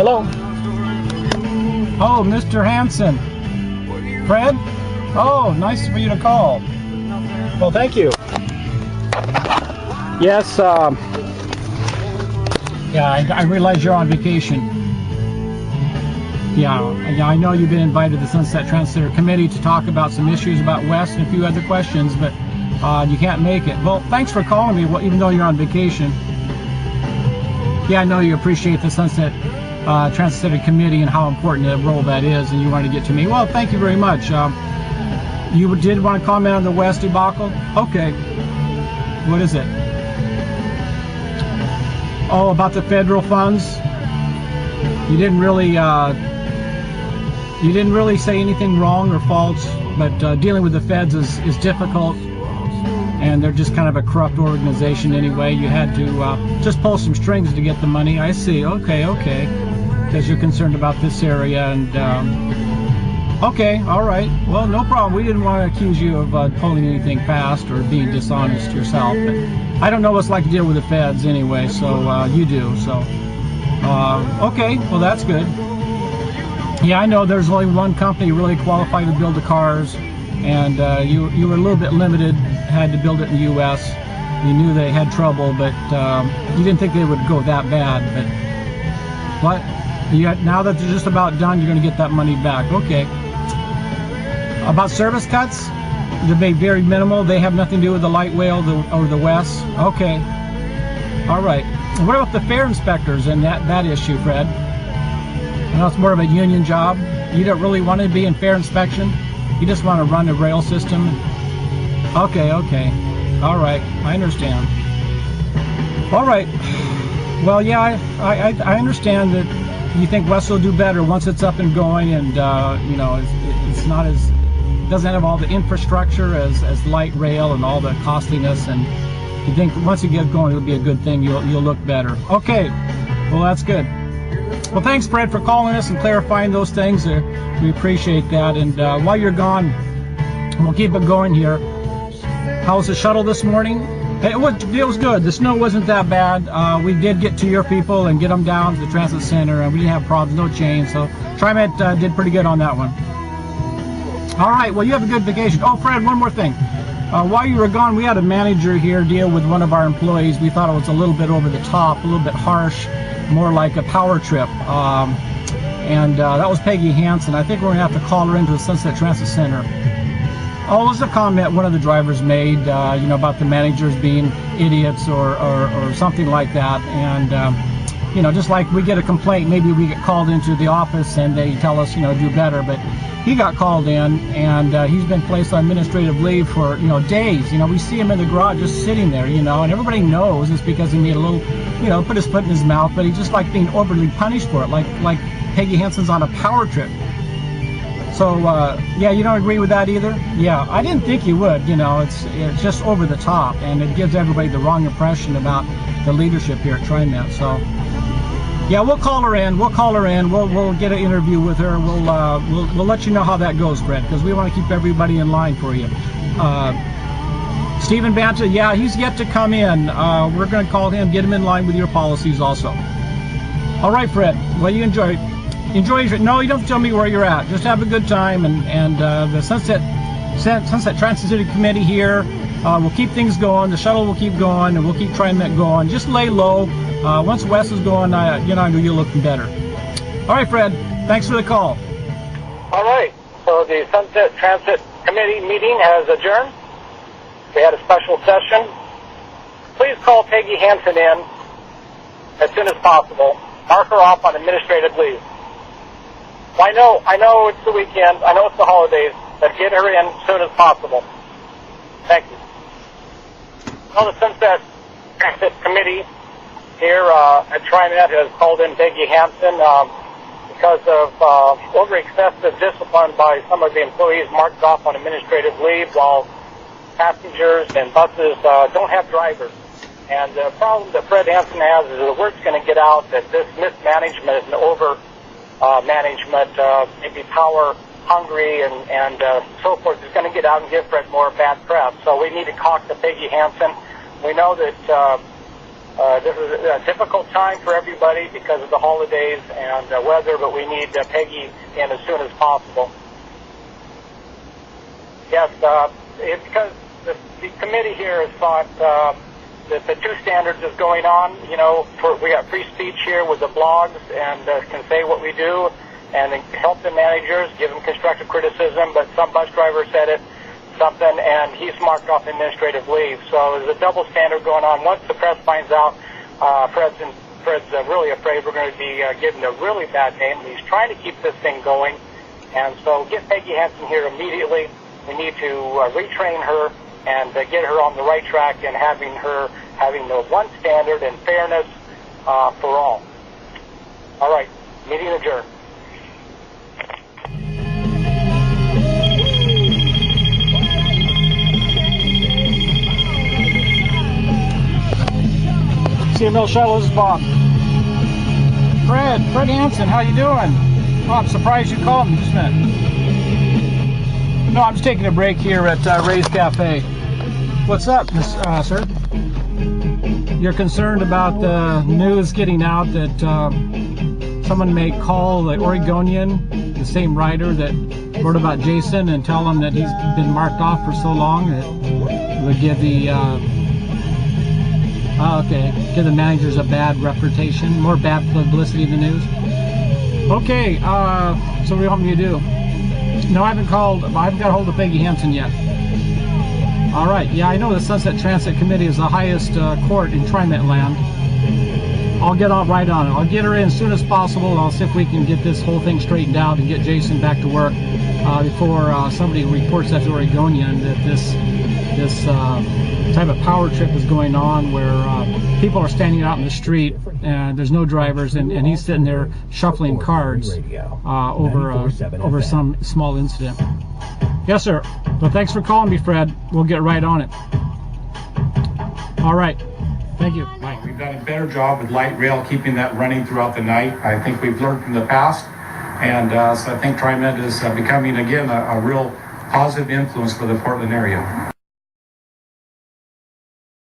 Hello? Oh, Mr. Hanson. Fred? Oh, nice for you to call. Well, thank you. Yes, yeah, I realize you're on vacation. Yeah, I know you've been invited to the Sunset Transit Center Committee to talk about some issues about West and a few other questions, but you can't make it. Well, thanks for calling me, even though you're on vacation. Yeah, I know you appreciate the Sunset Transit Center Committee and how important a role that is, and you wanted to get to me. Well, thank you very much. You did want to comment on the West debacle? Okay. What is it? Oh, about the federal funds? You didn't really say anything wrong or false, but dealing with the feds is difficult, and they're just kind of a corrupt organization anyway. You had to just pull some strings to get the money. I see. Okay. Because you're concerned about this area, and okay, all right. Well, no problem. We didn't want to accuse you of pulling anything fast or being dishonest yourself, but I don't know what it's like to deal with the feds anyway, so you do. So, okay, well, that's good. Yeah, I know there's only one company really qualified to build the cars, and you were a little bit limited, had to build it in the U.S. You knew they had trouble, but you didn't think they would go that bad. But what? Now that they're just about done, you're going to get that money back. Okay. About service cuts, they're very minimal. They have nothing to do with the light rail or the West. Okay. All right. And what about the fare inspectors and that issue, Fred? I know it's more of a union job. You don't really want to be in fare inspection. You just want to run the rail system. Okay. All right. I understand. All right. Well, yeah, I understand that you think West will do better once it's up and going, and you know, it's not as, doesn't have all the infrastructure as light rail and all the costliness, and you think once you get going, it'll be a good thing. You'll look better. Okay, well, that's good. Well, thanks, Fred, for calling us and clarifying those things. We appreciate that. And while you're gone, we'll keep it going here. How was the shuttle this morning? It was good. The snow wasn't that bad. We did get to your people and get them down to the transit center, and we didn't have problems, no change. So TriMet did pretty good on that one. All right, well, you have a good vacation. Oh, Fred, one more thing. While you were gone, we had a manager here deal with one of our employees. We thought it was a little bit over the top, a little bit harsh, more like a power trip. And that was Peggy Hanson. I think we're going to have to call her into the Sunset Transit Center. Oh, it was a comment one of the drivers made, you know, about the managers being idiots or something like that. And, you know, just like we get a complaint, maybe we get called into the office and they tell us, you know, do better. But he got called in, and he's been placed on administrative leave for, you know, days. You know, we see him in the garage just sitting there, you know, and everybody knows it's because he made a little, you know, put his foot in his mouth, but he's just like being overly punished for it, like Peggy Hanson's on a power trip. So, yeah, you don't agree with that either? Yeah, I didn't think you would, you know, it's just over the top, and it gives everybody the wrong impression about the leadership here at TriMet. So, yeah, we'll call her in, we'll get an interview with her, we'll let you know how that goes, Fred, because we want to keep everybody in line for you. Stephen Banta, yeah, he's yet to come in. We're going to call him, get him in line with your policies also. All right, Fred, well, you enjoy your, no, you don't have to tell me where you're at. Just have a good time, and the Sunset Transit City Committee here will keep things going. The shuttle will keep going, and we'll keep TriMet going. Just lay low. Once Wes is going, you know, you're looking better. All right, Fred, thanks for the call. All right, so the Sunset Transit Committee meeting has adjourned. We had a special session. Please call Peggy Hanson in as soon as possible. Mark her off on administrative leave. I know it's the weekend, I know it's the holidays, but get her in as soon as possible. Thank you. Well, the Sunset Transit Committee here at TriMet has called in Peggy Hanson because of over-excessive discipline by some of the employees marked off on administrative leave while passengers and buses don't have drivers. And the problem that Fred Hanson has is the word's going to get out that this mismanagement and over-management, maybe power hungry and so forth, is going to get out and give Fred more bad press. So we need to talk to Peggy Hanson. We know that This is a difficult time for everybody because of the holidays and weather, but we need Peggy in as soon as possible. Yes, it's because the committee here has thought that the two standards is going on. You know, we got free speech here with the blogs and can say what we do and help the managers, give them constructive criticism, but some bus driver said something and he's marked off administrative leave. So there's a double standard going on. Once the press finds out, Fred's really afraid we're going to be getting a really bad name. He's trying to keep this thing going. And so get Peggy Hansen here immediately. We need to retrain her and get her on the right track and having the one standard and fairness for all. All right, meeting adjourned. CML Shuttle, this is Bob. Fred Hansen, how you doing? Oh, I'm surprised you called me just a minute. No, I'm just taking a break here at Ray's Cafe. What's up, sir? You're concerned about the news getting out that someone may call the Oregonian, the same writer that wrote about Jason, and tell him that he's been marked off for so long that would give the give the managers a bad reputation, more bad publicity in the news. Okay, so what do you want me to do? No, I haven't got a hold of Peggy Hansen yet. All right, yeah, I know the Sunset Transit Committee is the highest court in TriMet land. I'll get right on it. I'll get her in as soon as possible, and I'll see if we can get this whole thing straightened out and get Jason back to work before somebody reports that to Oregonian that this type of power trip is going on where people are standing out in the street and there's no drivers, and he's sitting there shuffling cards over some small incident. Yes, sir. Well, thanks for calling me, Fred. We'll get right on it. All right. Thank you. Bye. We've done a better job with light rail, keeping that running throughout the night. I think we've learned from the past, and so I think TriMet is becoming, again, a real positive influence for the Portland area.